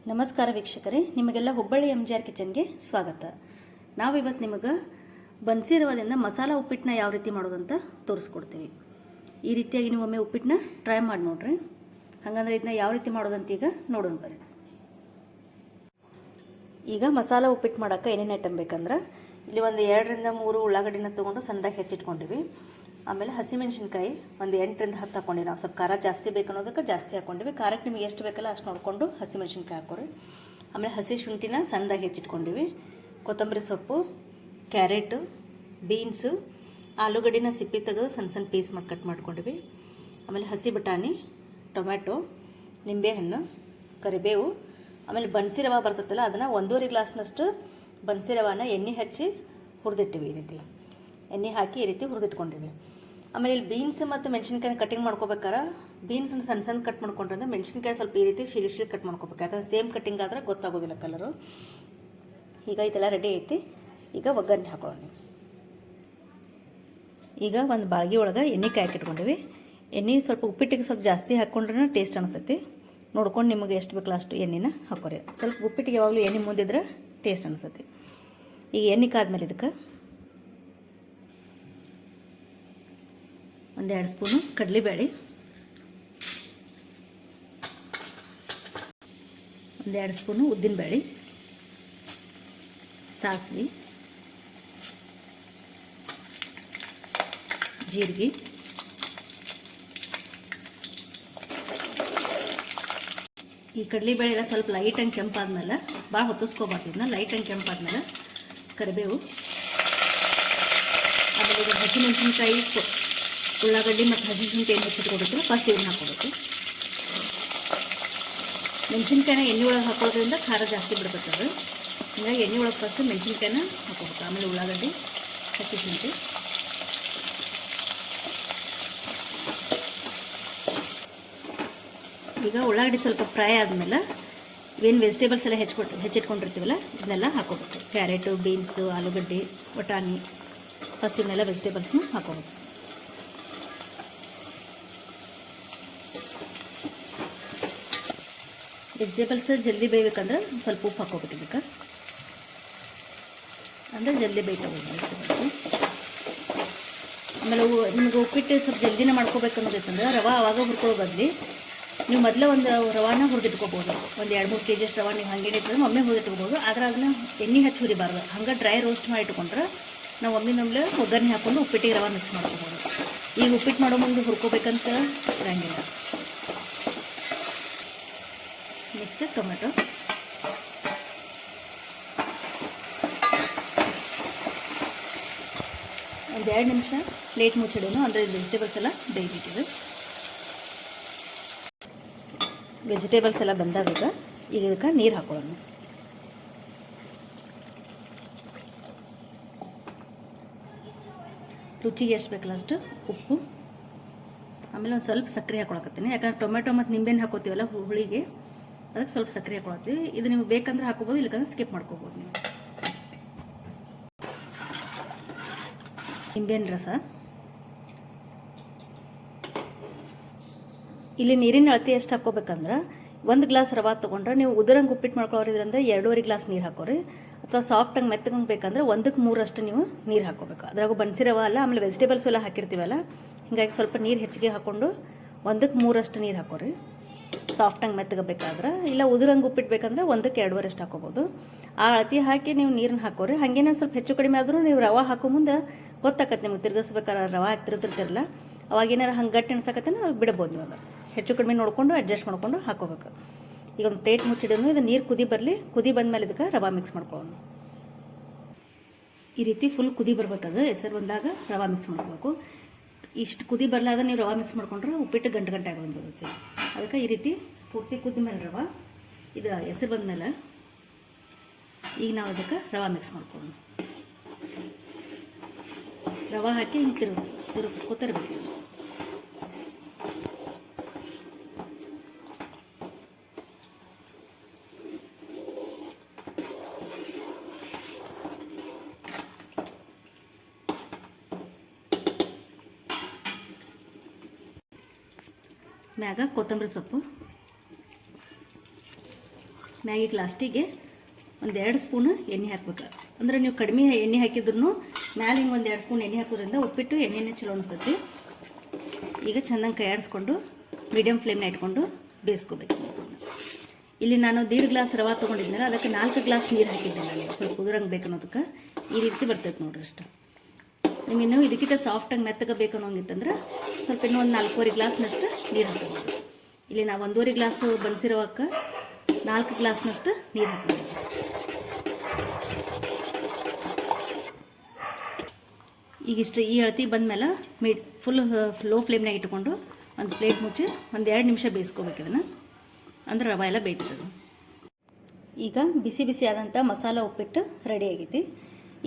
ನಮಸ್ಕಾರ ವೀಕ್ಷಕರೇ, ನಿಮಗೆಲ್ಲ ಹುಬ್ಬಳ್ಳಿ MGR ಕಿಚನ್ಗೆ ಸ್ವಾಗತ. ನಾವಿವತ್ತು ನಿಮಗೆ ಬನ್ಸಿ ರವಾದಿಂದ ಮಸಾಲ ಉಪ್ಪಿಟ್ಟನ್ನ ಯಾವ ರೀತಿ ಮಾಡೋದಂತ ತೋರಿಸ್ಕೊಡ್ತೀವಿ. ಈ ರೀತಿಯಾಗಿ ನೀವು ಒಮ್ಮೆ ಉಪ್ಪಿಟ್ಟನ್ನ ಟ್ರೈ ಮಾಡಿ ನೋಡ್ರಿ. ಹಾಗಂದ್ರೆ ಇದನ್ನ ಯಾವ ರೀತಿ ಮಾಡೋದಂತ ಈಗ ನೋಡೋಣ ಬರ್ರಿ. ಈಗ ಮಸಾಲ ಉಪ್ಪಿಟ್ಟು ಮಾಡೋಕ್ಕೆ ಏನೇನು ಐಟಮ್ ಬೇಕಂದ್ರೆ ಇಲ್ಲಿ ಒಂದು 2 ರಿಂದ 3 ಉಳ್ಳಾಗಡ್ಡಿನ ತೊಗೊಂಡು ಸಣ್ಣದಾಗಿ ಹೆಚ್ಚಿಟ್ಕೊಂಡಿವಿ. ಆಮೇಲೆ ಹಸಿಮೆಣಸಿನ್ಕಾಯಿ ಒಂದು 8 ರಿಂದ 10 ಹಾಕೊಂಡಿವಿ. ನಾವು ಸ್ವಲ್ಪ ಖಾರ ಜಾಸ್ತಿ ಬೇಕು ಅನ್ನೋದಕ್ಕೆ ಜಾಸ್ತಿ ಹಾಕೊಂಡಿವಿ. ಖಾರಕ್ಕೆ ನಿಮಗೆ ಎಷ್ಟು ಬೇಕಲ್ಲ ಅಷ್ಟು ನೋಡಿಕೊಂಡು ಹಸಿಮೆಣಸಿನ್ಕಾಯಿ ಹಾಕೋರಿ. ಆಮೇಲೆ ಹಸಿ ಶುಂಠಿನ ಸಣ್ಣದಾಗಿ ಹೆಚ್ಚಿಟ್ಕೊಂಡಿವಿ. ಕೊತ್ತಂಬರಿ ಸೊಪ್ಪು, ಕ್ಯಾರೆಟು, ಬೀನ್ಸು, ಆಲೂಗಡ್ಡಿನ ಸಿಪ್ಪಿ ತೆಗೆದು ಸಣ್ಣ ಸಣ್ಣ ಪೀಸ್ ಮಾಡಿ ಕಟ್ ಮಾಡ್ಕೊಂಡಿವಿ. ಆಮೇಲೆ ಹಸಿ ಬಟಾಣಿ, ಟೊಮೆಟೊ, ನಿಂಬೆಹಣ್ಣು, ಕರಿಬೇವು, ಆಮೇಲೆ ಬನ್ಸಿ ರವೆ ಬರ್ತೈತಲ್ಲ ಅದನ್ನು 1.5 ಗ್ಲಾಸ್ನಷ್ಟು ಬನ್ಸಿ ರವಾನ ಎಣ್ಣೆ ಹಚ್ಚಿ ಹುರಿದಿಟ್ಟಿವಿ. ಈ ರೀತಿ ಎಣ್ಣೆ ಹಾಕಿ ಈ ರೀತಿ ಹುರಿದಿಟ್ಕೊಂಡಿವಿ. ಆಮೇಲೆ ಇಲ್ಲಿ ಬೀನ್ಸ್ ಮತ್ತು ಮೆಣಸಿನ್ಕಾಯಿ ಕಟಿಂಗ್ ಮಾಡ್ಕೋಬೇಕಾರೆ ಬೀನ್ಸನ್ನ ಸಣ್ಣ ಸಣ್ಣ ಕಟ್ ಮಾಡ್ಕೊಂಡ್ರೆ ಮೆಣಸಿನ್ಕಾಯಿ ಸ್ವಲ್ಪ ಈ ರೀತಿ ಶಿಳಿ ಕಟ್ ಮಾಡ್ಕೋಬೇಕು. ಯಾಕಂದ್ರೆ ಸೇಮ್ ಕಟಿಂಗ್ ಆದರೆ ಗೊತ್ತಾಗೋದಿಲ್ಲ ಕಲರು. ಈಗ ಇದೆಲ್ಲ ರೆಡಿ ಐತಿ. ಈಗ ಒಗ್ಗರಣೆ ಹಾಕೊಳ್ಳೋಣ. ಈಗ ಒಂದು ಬಾಳ್ಗಿ ಒಳಗೆ ಎಣ್ಣೆ ಕಾಯ್ಕಿಟ್ಕೊಂಡಿವಿ. ಎಣ್ಣೆ ಸ್ವಲ್ಪ ಉಪ್ಪಿಟ್ಟಿಗೆ ಸ್ವಲ್ಪ ಜಾಸ್ತಿ ಹಾಕ್ಕೊಂಡ್ರೆ ಟೇಸ್ಟ್ ಅನಿಸ್ತೈತಿ. ನೋಡ್ಕೊಂಡು ನಿಮಗೆ ಎಷ್ಟು ಬೇಕಲ್ಲ ಅಷ್ಟು ಎಣ್ಣೆನ ಹಾಕೋರಿ. ಸ್ವಲ್ಪ ಉಪ್ಪಿಟ್ಟಿಗೆ ಯಾವಾಗಲೂ ಎಣ್ಣೆ ಮುಂದಿದ್ರೆ ಟೇಸ್ಟ್ ಅನಿಸ್ತೈತಿ. ಈಗ ಎಣ್ಣೆ ಕಾದ್ಮೇಲೆ ಇದಕ್ಕೆ 1-2 ಸ್ಪೂನು ಕಡಲೆಬೇಳೆ, 1-2 ಸ್ಪೂನು ಉದ್ದಿನಬೇಳೆ, ಸಾಸಿವೆ, ಜೀರಿಗೆ, ಈ ಕಡಲೆಬೇಳೆ ಎಲ್ಲ ಸ್ವಲ್ಪ ಲೈಟಾಗಿ ಕೆಂಪಾದ್ಮೇಲೆ, ಭಾಳ ಹೊತ್ತಿಸ್ಕೋಬಾರ್ದು, ಇದನ್ನ ಲೈಟಾಗಿ ಕೆಂಪಾದ್ಮೇಲೆ ಕರಿಬೇವು, ಆಮೇಲೆ ಈಗ ಹಸಿಮೆಣಸಿನ್ಕಾಯಿ, ಉಳ್ಳಾಗಡ್ಡಿ ಮತ್ತು ಹಸಿಮೆಣಸಿನ್ಕಾಯಿ ಹೆಚ್ಚಿಟ್ಕೊಬೇಕು. ಫಸ್ಟ್ ಇದನ್ನ ಹಾಕೋಬೇಕು. ಮೆಣಸಿನ್ಕಾಯಿನ ಎಣ್ಣೆ ಒಳಗೆ ಹಾಕೋದ್ರಿಂದ ಖಾರ ಜಾಸ್ತಿ ಬಿಡ್ಬೇಕದು. ಹೀಗಾಗಿ ಎಣ್ಣೆ ಒಳಗೆ ಫಸ್ಟ್ ಮೆಣಸಿನ್ಕಾಯಿನ ಹಾಕೋಬೇಕು. ಆಮೇಲೆ ಉಳ್ಳಾಗಡ್ಡಿ, ಹಸಿಮೆಣಸಿನ್ಕಾಯಿ, ಈಗ ಉಳ್ಳಾಗಡ್ಡಿ ಸ್ವಲ್ಪ ಫ್ರೈ ಆದಮೇಲೆ ಏನು ವೆಜಿಟೇಬಲ್ಸ್ ಎಲ್ಲ ಹೆಚ್ಚಿಟ್ಕೊಂಡಿರ್ತೀವಲ್ಲ ಇದನ್ನೆಲ್ಲ ಹಾಕೋಬೇಕು. ಕ್ಯಾರೆಟು, ಬೀನ್ಸು, ಆಲೂಗಡ್ಡೆ, ಬಟಾಣಿ, ಫಸ್ಟ್ ಇವನ್ನೆಲ್ಲ ವೆಜಿಟೇಬಲ್ಸ್ನು ಹಾಕೋಬೇಕು. ವೆಜಿಟೇಬಲ್ಸ್ ಜಲ್ದಿ ಬೇಯಬೇಕಂದ್ರೆ ಸ್ವಲ್ಪ ಉಪ್ಪು ಹಾಕೋಬೇಕು. ಇದಕ್ಕೆ ಅಂದರೆ ಜಲ್ದಿ ಬೇಯ್ತಾವೆ ವೆಜಿಟೇಬಲ್ಸು. ಆಮೇಲೆ ನಿಮಗೆ ಉಪ್ಪಿಟ್ಟು ಸ್ವಲ್ಪ ಜಲ್ದಿನೇ ಮಾಡ್ಕೋಬೇಕು ಅನ್ನೋದೈತಂದ್ರೆ ರವೆ ಆವಾಗ ಹುರ್ಕೊಳ್ಳೋ ಬದಲಿ ನೀವು ಮೊದಲೇ ಒಂದು ರವಾನ ಹುರಿದಿಟ್ಕೋಬೋದು. ಒಂದು 2-3 kg ಅಷ್ಟು ರವೆ ನೀವು ಹಾಗೆ ಇಟ್ಟರೆ ಒಮ್ಮೆ ಹುರಿದಿಟ್ಕೋಬೋದು. ಆದರೆ ಅದನ್ನ ಎಣ್ಣೆ ಹಚ್ಚಿ ಹುರಿಬಾರ್ದು. ಹಂಗೆ ಡ್ರೈ ರೋಸ್ಟ್ ಮಾಡಿ ಇಟ್ಕೊಂಡ್ರೆ ನಾವು ಒಮ್ಮೆ ಒಗ್ಗರಣೆ ಹಾಕ್ಕೊಂಡು ಉಪ್ಪಿಟ್ಟಿಗೆ ರವೆ ಮಿಕ್ಸ್ ಮಾಡ್ಕೋಬೋದು. ಈಗ ಉಪ್ಪಿಟ್ಟು ಮಾಡೋ ಮುಂದೆ ಹುರ್ಕೋಬೇಕಂತ ಇರಂಗಿಲ್ಲ. ನೆಕ್ಸ್ಟ್ ಟೊಮೆಟೊ, ಒಂದು 2 ನಿಮಿಷ ಪ್ಲೇಟ್ ಮುಚ್ಚಿಡೋನು. ಅಂದರೆ ವೆಜಿಟೇಬಲ್ಸ್ ಎಲ್ಲ ಬೇಯ್ಬಿಟ್ಟಿದೆ. ವೆಜಿಟೇಬಲ್ಸ್ ಎಲ್ಲ ಬಂದಾಗ ಈಗ ಇದಕ್ಕೆ ನೀರು ಹಾಕೊಳ್ಳೋಣ. ರುಚಿಗೆ ಎಷ್ಟು ಬೇಕಲ್ಲ ಅಷ್ಟು ಉಪ್ಪು, ಆಮೇಲೆ ಒಂದು ಸ್ವಲ್ಪ ಸಕ್ಕರೆ ಹಾಕೊಳಕತ್ತೀನಿ. ಯಾಕಂದ್ರೆ ಟೊಮೆಟೊ ಮತ್ತು ನಿಂಬೆಹಣ್ಣು ಹಾಕೋತೀವಲ್ಲ ಹುಳಿಗೆ, ಅದಕ್ಕೆ ಸ್ವಲ್ಪ ಸಕ್ಕರೆ ಹಾಕೊಳತ್ತೀವಿ. ಇದು ನಿಮ್ಗೆ ಬೇಕಂದ್ರೆ ಹಾಕೋಬೋದು, ಇಲ್ಲಕಂದ್ರೆ ಸ್ಕಿಪ್ ಮಾಡ್ಕೋಬೋದು. ನೀವು ನಿಂಬೆಹಣ್ಣು ರಸ, ಇಲ್ಲಿ ನೀರಿನ ಅಳತೆ ಎಷ್ಟು ಹಾಕ್ಕೋಬೇಕಂದ್ರೆ 1 ಗ್ಲಾಸ್ ರವೆ ತೊಗೊಂಡ್ರೆ ನೀವು ಉದುರಂಗೆ ಉಪ್ಪಿಟ್ಟು ಮಾಡ್ಕೊಳ್ಳೋರಿದ್ರಂದ್ರೆ 2.5 ಗ್ಲಾಸ್ ನೀರು ಹಾಕೋರಿ. ಅಥವಾ ಸಾಫ್ಟಾಗಿ ಮೆತ್ತಗಂಗೆ ಬೇಕಂದ್ರೆ 1/3 ಅಷ್ಟು ನೀವು ನೀರು ಹಾಕೋಬೇಕು. ಅದ್ರಾಗ ಬನ್ಸಿ ರವೆ ಅಲ್ಲ, ಆಮೇಲೆ ವೆಜಿಟೇಬಲ್ಸು ಎಲ್ಲ ಹಾಕಿರ್ತೀವಲ್ಲ, ಹೀಗಾಗಿ ಸ್ವಲ್ಪ ನೀರು ಹೆಚ್ಚಿಗೆ ಹಾಕ್ಕೊಂಡು 1/3 ಅಷ್ಟು ನೀರು ಹಾಕೋರಿ. ಸಾಫ್ಟಾಗಿ ಮೆತ್ತಗೆ ಬೇಕಾದ್ರೆ. ಇಲ್ಲ ಉದುರಂಗೆ ಉಪ್ಪಿಟ್ಟು ಬೇಕಂದ್ರೆ 1/2 ಅಷ್ಟು ಹಾಕೋಬೋದು. ಆ ಅಳತೆ ಹಾಕಿ ನೀವು ನೀರನ್ನ ಹಾಕೋರಿ. ಹಾಗೇನೇ ಸ್ವಲ್ಪ ಹೆಚ್ಚು ಕಡಿಮೆ ಆದರೂ ನೀವು ರವೆ ಹಾಕೋ ಮುಂದೆ ಗೊತ್ತಾಕತ್ತೆ ನಿಮ್ಗೆ. ತಿರ್ಗಿಸ್ಬೇಕಾದ್ರೆ ರವೆ ಹಾಕ್ತಿರ್ತಿರಲ್ಲ, ಅವಾಗ ಏನಾರು ಹಂಗೆ ಗಟ್ಟಿ ಅನ್ಸಕತ್ತೆ ಬಿಡ್ಬೋದು. ನೀವು ಅದು ಹೆಚ್ಚು ಕಡಿಮೆ ನೋಡಿಕೊಂಡು ಅಡ್ಜಸ್ಟ್ ಮಾಡ್ಕೊಂಡು ಹಾಕೋಬೇಕು. ಈಗ ಒಂದು ಪ್ಲೇಟ್ ಮುಚ್ಚಿಡೋನು. ಇದು ನೀರು ಕುದಿ ಬರಲಿ. ಕುದಿ ಬಂದಮೇಲೆ ಇದಕ್ಕೆ ರವೆ ಮಿಕ್ಸ್ ಮಾಡ್ಕೊಳ್ಳೋಣ. ಈ ರೀತಿ ಫುಲ್ ಕುದಿ ಬರ್ಬೇಕದು. ಹೆಸರು ಬಂದಾಗ ರವೆ ಮಿಕ್ಸ್ ಮಾಡ್ಕೋಬೇಕು. ಇಷ್ಟು ಕುದಿ ಬರಲಾದ ನೀವು ರವೆ ಮಿಕ್ಸ್ ಮಾಡ್ಕೊಂಡ್ರೆ ಉಪ್ಪಿಟ್ಟು ಗಂಟೆ ಆಗೋದು. ಅದಕ್ಕೆ ಈ ರೀತಿ ಪೂರ್ತಿ ಕುದ್ದ ಮೇಲೆ ರವೆ ಇದು ಹೆಸರು ಬಂದಮೇಲೆ ಈಗ ನಾವು ಅದಕ್ಕೆ ರವೆ ಮಿಕ್ಸ್ ಮಾಡ್ಕೊಳ್ಳೋಣ. ರವೆ ಹಾಕಿ ಹಿಂಗೆ ತಿರುಗಿಸ್ಕೊತಾ ಇರಬೇಕು. ಮ್ಯಾಗ ಕೊತ್ತಂಬರಿ ಸೊಪ್ಪು, ಮ್ಯಾಗಿಗೆ ಲಾಸ್ಟಿಗೆ ಒಂದು 2 ಸ್ಪೂನ್ ಎಣ್ಣೆ ಹಾಕ್ಬೇಕು. ಅಂದರೆ ನೀವು ಕಡಿಮೆ ಎಣ್ಣೆ ಹಾಕಿದ್ರು ಮ್ಯಾಲೆ ಹಿಂಗೆ ಒಂದು 2 ಸ್ಪೂನ್ ಎಣ್ಣೆ ಹಾಕೋದ್ರಿಂದ ಉಪ್ಪಿಟ್ಟು ಎಣ್ಣೆನೇ ಚಲೋ ಅನಿಸುತ್ತೆ. ಈಗ ಚೆನ್ನಾಗಿ ಕೈ ಆಡಿಸ್ಕೊಂಡು ಮೀಡಿಯಮ್ ಫ್ಲೇಮ್ನ ಇಟ್ಕೊಂಡು ಬೇಯಿಸ್ಕೋಬೇಕು. ಇಲ್ಲಿ ನಾನು 1.5 ಗ್ಲಾಸ್ ರವೆ ತೊಗೊಂಡಿದ್ನಲ್ಲ, ಅದಕ್ಕೆ 4 ಗ್ಲಾಸ್ ನೀರು ಹಾಕಿದ್ದೆ ನಾನು. ಸ್ವಲ್ಪ ಉದುರಂಗೆ ಬೇಕು ಅನ್ನೋದಕ್ಕೆ ಈ ರೀತಿ ಬರ್ತೈತೆ ನೋಡ್ರಿ ಅಷ್ಟು. ನಿಮ್ಗೆ ಇನ್ನೂ ಇದಕ್ಕಿಂತ ಸಾಫ್ಟಾಗಿ ಮೆತ್ತಗೆ ಬೇಕು ಅನ್ನೋಂಗಿತ್ತಂದ್ರೆ ಸ್ವಲ್ಪ ಇನ್ನೂ ಒಂದು 4.25 ಗ್ಲಾಸ್ನಷ್ಟು ನೀರು ಹಾಕೋಬೋದು. ಇಲ್ಲಿ ನಾವು 1.5 ಗ್ಲಾಸ್ ಬನ್ಸಿರೋವಕ್ಕೆ 4 ಗ್ಲಾಸ್ನಷ್ಟು ನೀರು ಹಾಕೋಬೋದು. ಈಗಿಷ್ಟು ಈ ಅಳತಿ ಬಂದಮೇಲೆ ಫುಲ್ ಲೋ ಫ್ಲೇಮ್ನಾಗ ಇಟ್ಕೊಂಡು ಒಂದು ಪ್ಲೇಟ್ ಮುಚ್ಚಿ ಒಂದು 2 ನಿಮಿಷ ಬೇಯಿಸ್ಕೋಬೇಕು ಇದನ್ನು. ಅಂದ್ರೆ ರವೆ ಎಲ್ಲ ಬೇಯ್ತದೆ. ಈಗ ಬಿಸಿ ಬಿಸಿ ಆದಂಥ ಮಸಾಲ ಉಪ್ಪಿಟ್ಟು ರೆಡಿ ಆಗೈತಿ.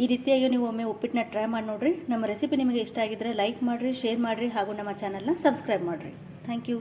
ಈ ರೀತಿಯಾಗಿ ನೀವು ಒಮ್ಮೆ ಉಪ್ಪಿಟ್ಟನ್ನ ಟ್ರೈ ಮಾಡಿ ನೋಡಿರಿ. ನಮ್ಮ ರೆಸಿಪಿ ನಿಮಗೆ ಇಷ್ಟ ಆಗಿದ್ದರೆ ಲೈಕ್ ಮಾಡಿರಿ, ಶೇರ್ ಮಾಡಿರಿ ಹಾಗೂ ನಮ್ಮ ಚಾನಲ್ನ ಸಬ್ಸ್ಕ್ರೈಬ್ ಮಾಡಿರಿ. Thank you.